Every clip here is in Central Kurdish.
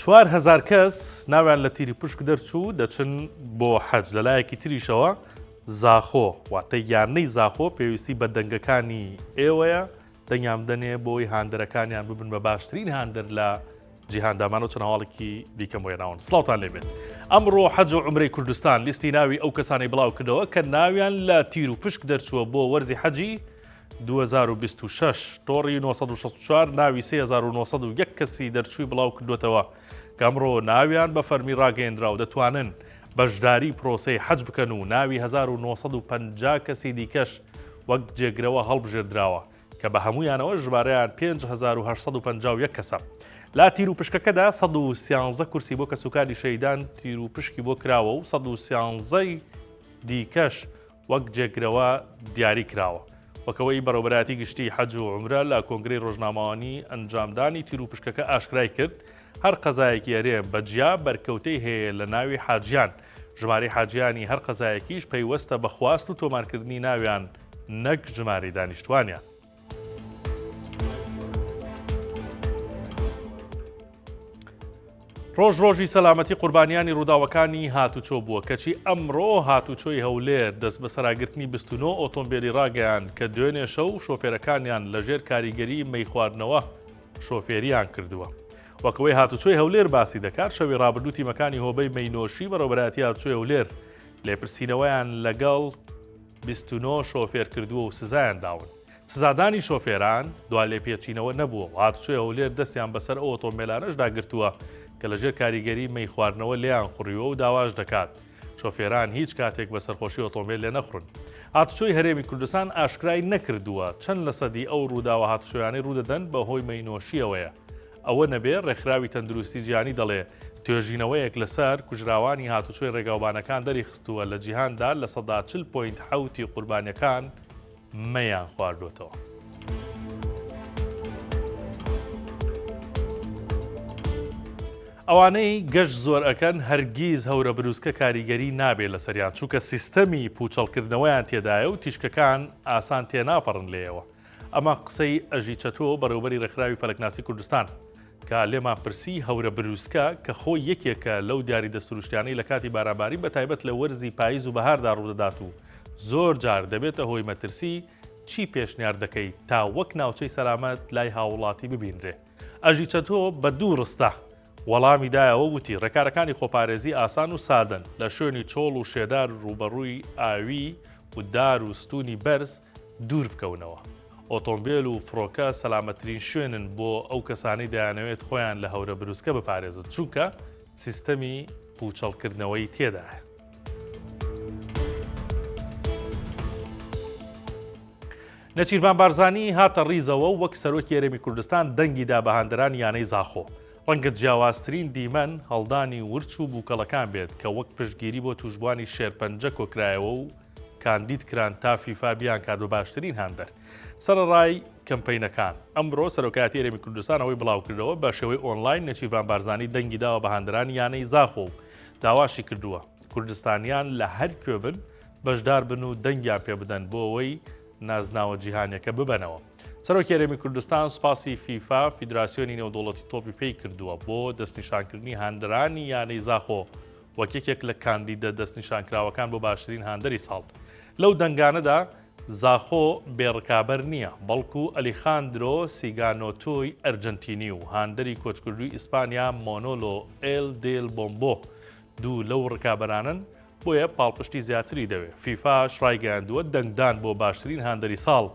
4,000 کەس ناویان لە تیری پشک دەرچوو دەچن بۆ حەج لەلایەکی تریشەوە زاخۆ واتە یانەی زاخۆ پێویستی بە دەنگەکانی ئێوەیە دەنگیان بدەنێ بۆی هاندەرەکانیان ببن بە باشترین هاندەر لە جیهاندامانەوە چەند هەواڵێکی دیکەم وێناون سڵاوتان لێبێت ئەمڕۆ حەج و عومرەی کوردستان لیستی ناوی ئەو کەسانی بڵاو کردەوە کە ناویان لە تیر و پشک دەرچووە بۆ وەرزی حەجی 2026 تۆڕی 964 ناوی 3901 کەسی دەرچووی بڵاو کردوێتەوە کەمڕۆ ناویان بە فەرمی ڕاگەیەندرا و دەتوانن بەشداری پرۆسەی حەج بکەن و ناوی 1950 کەسی دیکەش وەک جێگرەوە هەڵبژێردراوە کە بە هەمویانەوە ژمارەیان 5851 کەسە. لا تیر و پشکەکەدا 113 کورسی بۆ کەسوکاری شەیدان تیر و پشکی بۆ کراوە و 113 دیکەش وەک جێگرەوە دیاری کراوە. وەکەوەی بەڕێوەبەرایەتی گشتی حەج و عومرە لە کۆنگرەی ڕۆژنامەوانی ئەنجامدانی تیر و پشکەکە ئاشکرای کرد هەر قەزایەکی هەرێ بەجیا بەرکەوتەی هەیە لە ناوی حاجیان ژمارەی حاجیانی هەر قەزایەکیش پەیوەستە بە خواست و تۆمارکردنی ناویان نەک ژمارەی دانیشتوانیان. ڕۆژی سەلامەتی قوربانیانی ڕووداوەکانی هاتوچۆ بووە کەچی ئەمڕۆ هاتوچۆی هەولێر دەست بە سەراگرتنی 29 ئۆتۆمبیلی ڕاگەیان کە دوێنێ شەو شۆفێرەکانیان لەژێر کاریگەری مەی خواردنەوە شۆفێریان کردووە. وەکەوەی هاتوچۆی هەولێر باسی دەکات شەوی ڕابردوو تیمەکانی هۆبەی مەینۆشی بەڕێوەبەرایەتی هاتوچۆی هەولێر لێپرسینەوەیان لەگەڵ 29 شۆفێر کردووە و سزایان داون. سزادانی شۆفێران دوا لێپێچینەوە نەبووە و هاتوچۆی هەولێر دەستیان بەسەر ئەو ئۆتۆمبیلانەش داگرتووە کە لەژێر کاریگەری مەی خواردنەوە لێیان خوڕیوە و داواش دەکات شۆفێران هیچ کاتێک بە سەرخۆشی ئۆتۆمبیل لێ نەخڕن. هاتوچۆی هەرێمی کوردستان ئاشکرای نەکردووە چەند لە سەدی ئەو ڕووداوە هاتوچۆیانەی ڕوودەدەن بەهۆی مەینۆشیەوەیە. ئەوە نەبێ ڕێکخراوی تەندروستی جیهانی دەڵێ توێژینەوەیەک لەسەر کوژراوانی هاتوچۆی ڕێگاوبانەکان دەری خستووە لە جیهاندا لە 140.7 قوربانیەکان مەیان خواردوێتەوە. ئەوانەی گەشت زۆر ئەکەن هەرگیز هەورە بروسکە کاریگەری نابێت لە سەریان چووکە سیستەمی پوچەڵکردنەوەیان تێدایە و تیشکەکان ئاسان تێناپەڕن لێەوە. ئەمە قسەی ئەژی چەتۆ بەڕێوەبەری ڕێکخراوی فەلەکناسی کوردستان کە لێمان پرسی هەورە بروسکە کە خۆی یەکێکە لەو دیاری دەسروشتیانەی لە کاتی بارانباری بەتایبەت لە وەرزی پاییز و بەهاردا ڕوودەدات و زۆر جار دەبێتە هۆی مەترسی چی پێشنیار دەکەی تا وەک ناوچەی سەلامەت لای هاوڵاتی ببینرێ. ئەژی چەتۆ بە دوو ڕستە وەڵامی دایەوە وتی ڕێکارەکانی خۆپارێزی ئاسان و سادن لە شوێنی چۆڵ و شێدار ڕوبەڕووی ئاوی و دار و ستونی بەرز دوور بکەونەوە. ئۆتۆمبیل و فڕۆکە سەلامەترین شوێنن بۆ ئەو کەسانی دەیانەوێت خۆیان لە هەورە بروسکە بپارێزن چونکە سیستەمی پوچەڵکردنەوەی تێدایە. نەچیروان بارزانی هاتە ڕیزەوە وەک سەرۆکی هەرێمی کوردستان دەنگیدا بە هاندەران یانەی زاخۆ. ڕەنگە جیاوازترین دیمەن هەڵدانی ورچ و بووکەڵەکان بێت کە وەک پشتگیری بۆ توشبوانی شێرپەنجە کۆکرایەوە و کاندید کران تا فیفا بیان کات بە باشترین هاندەر. سەرڕای کەمپەینەکان ئەمڕۆ سەرۆکایەتی هەرێمی کوردستان ئەوەی بڵاوکردەوە بە شێوەی ئۆنلاین نەچیروان بارزانی دەنگی داوە بە هاندەران یانەی زاخۆ و داواشی کردووە کوردستانیان لە هەر کوێ بن بەشدار بن و دەنگیان پێ بدەن بۆ ئەوەی نازناوە جیهانیەکە ببەنەوە. سەرۆکی هەرێمی کوردستان سوپاسی فیفا فیدراسیۆنی نێودوڵەتی تۆپی پێی کردووە بۆ دەستنیشانکردنی هاندەرانی یانەی زاخۆ وەک یەکێک لە کاندیدە دەستنیشانکراوەکان بۆ باشترین هاندەری ساڵ. لەو دەنگانەدا زاخۆ بێڕکابەر نییە بەڵکو ئەلیخاندرۆ سیگانۆتۆی ئەرجنتینی و هاندەری کۆچکردووی ئیسپانیا مۆنۆلۆ ئێل دێل بۆمبۆ دوو لەو ڕکابەرانن بۆیە پاڵپشتی زیاتری دەوێت. فیفاش ڕایگەیاندووە دەنگدان بۆ باشترین هاندەری ساڵ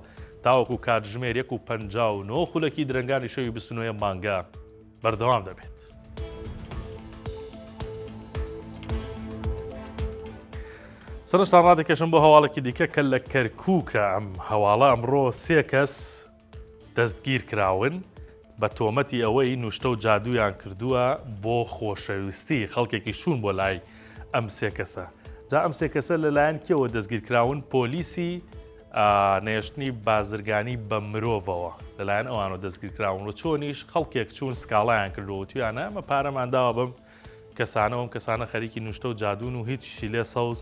تاوەکو کاتژمێر 1.59 خولەکی درەنگانی شەوی 29 مانگە بەردەوام دەبێت. سەرنجتان ڕادەکەشم بۆ هەواڵێکی دیکە کە لە کەرکووکە ئەم هەواڵە ئەمڕۆ 3 کەس دەستگیر کراون بە تۆمەتی ئەوەی نوشتە و جادوویان کردووە بۆ خۆشەویستی خەڵکێکی شوون بۆ لای ئەم 3 کەسە. جا ئەم 3 کەسە لەلایەن کێوە دەستگیر کراون پۆلیسی نێشتنی بازرگانی بە مرۆڤەوە لەلایەن ئەوانەوە دەستگیر کراون و چۆنیش خەڵکێک چوون سکاڵایان کردەوە تویانە ئەمە پارەمان داوە بم کەسانەوەم کەسانە خەریکی نوشتە و جادوون و هیچی لێ سەوز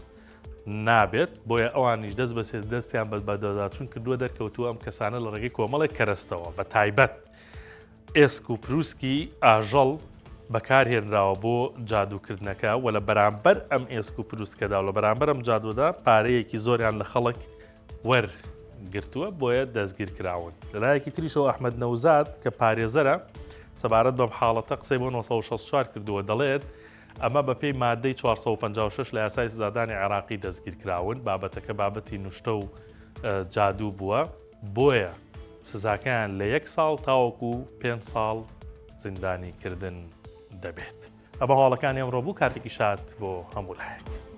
نابێت بۆیە ئەوانیش دەست بەسێت دەستیان بەدەداچون کردووە دەرکەوتووە ئەم کەسانە لە ڕێگەی کۆمەڵێک کەرەستەوە بە تایبەت ئێسک و پرووسکی ئاژەڵ بەکارهێنراوە بۆ جادوکردنەکە و لە بەرامبەر ئەم ئێسک و پرووسکەدا و لە بەرامبەر ئەم جادووەدا پارەیەکی زۆریان لە خەڵک وەرگرتووە بۆیە دەستگیر کراون. لەلایەکی تریشەوە ئەحمەد نەوزاد کە پارێزەرە سەبارەت بەم حاڵەتە قسەی بۆ 1964 کردووە دەڵێت ئەمە بە پێی مادەی 456 لە یاسای سزادانی عێراقی دەستگیر کراون بابەتەکە بابەتی نوشتە و جادوو بووە بۆیە سزاکەیان لە 1 ساڵ تاوەکو 5 ساڵ زیندانی کردن دەبێت. ئەمە هەواڵەکانی ئەمڕۆ بوو کاتێکی شات بۆ هەموو لایەک.